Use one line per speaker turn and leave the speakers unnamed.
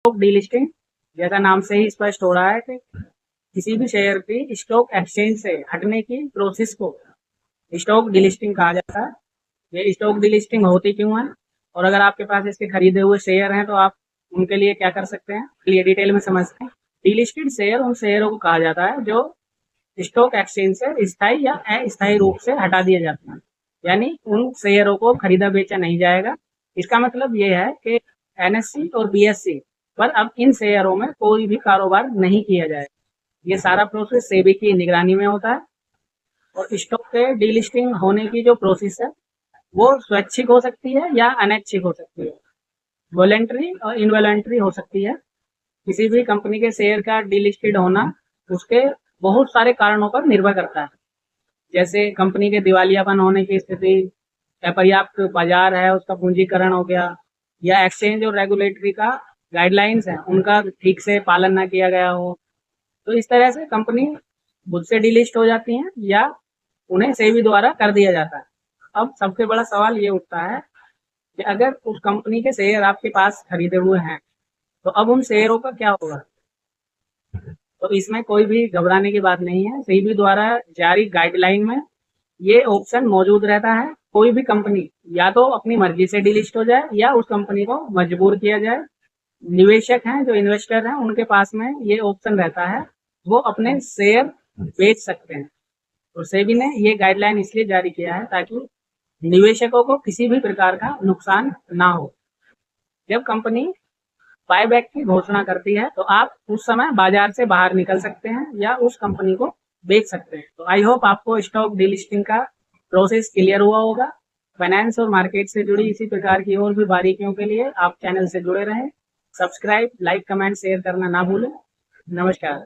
Stock delisting जैसा नाम से ही स्पष्ट हो रहा है कि किसी भी शेयर की स्टॉक एक्सचेंज से हटने की प्रोसेस को स्टॉक डीलिस्टिंग कहा जाता है। ये स्टॉक डीलिस्टिंग होती क्यों है और अगर आपके पास इसके खरीदे हुए शेयर हैं तो आप उनके लिए क्या कर सकते हैं, चलिए डिटेल में समझते हैं। डीलिस्टेड शेयर उन शेयरों को कहा जाता है जो स्टॉक एक्सचेंज से स्थायी या अस्थायी रूप से हटा दिए जाते हैं, यानी उन शेयरों को खरीदा बेचा नहीं जाएगा। इसका मतलब ये है कि एनएससी और बीएससी पर अब इन शेयरों में कोई भी कारोबार नहीं किया जाएगा। ये सारा प्रोसेस सेबी की निगरानी में होता है और स्टॉक के डीलिस्टिंग होने की जो प्रोसेस है वो स्वैच्छिक हो सकती है या अनैच्छिक हो सकती है, वॉलेंट्री और इनवॉलेंट्री हो सकती है। किसी भी कंपनी के शेयर का डीलिस्टेड होना उसके बहुत सारे कारणों पर निर्भर करता है, जैसे कंपनी के दिवालियापन होने की स्थिति, अपर्याप्त बाजार है उसका पूंजीकरण हो गया, या एक्सचेंज और रेगुलेटरी का गाइडलाइंस है उनका ठीक से पालन ना किया गया हो। तो इस तरह से कंपनी खुद से डिलिस्ट हो जाती हैं या उन्हें सेबी द्वारा कर दिया जाता है। अब सबसे बड़ा सवाल ये उठता है कि अगर उस कंपनी के शेयर आपके पास खरीदे हुए हैं तो अब उन शेयरों का क्या होगा। तो इसमें कोई भी घबराने की बात नहीं है। सेबी द्वारा जारी गाइडलाइन में ये ऑप्शन मौजूद रहता है, कोई भी कंपनी या तो अपनी मर्जी से डिलिस्ट हो जाए या उस कंपनी को मजबूर किया जाए। निवेशक हैं जो इन्वेस्टर हैं उनके पास में ये ऑप्शन रहता है, वो अपने शेयर बेच सकते हैं। और सेबी ने ये गाइडलाइन इसलिए जारी किया है ताकि निवेशकों को किसी भी प्रकार का नुकसान ना हो। जब कंपनी बायबैक की घोषणा करती है तो आप उस समय बाजार से बाहर निकल सकते हैं या उस कंपनी को बेच सकते हैं। तो आई होप आपको स्टॉक डीलिस्टिंग का प्रोसेस क्लियर हुआ होगा। फाइनेंस और मार्केट से जुड़ी इसी प्रकार की और भी बारीकियों के लिए आप चैनल से जुड़े रहें। सब्सक्राइब, लाइक, कमेंट, शेयर करना ना भूलें। नमस्कार।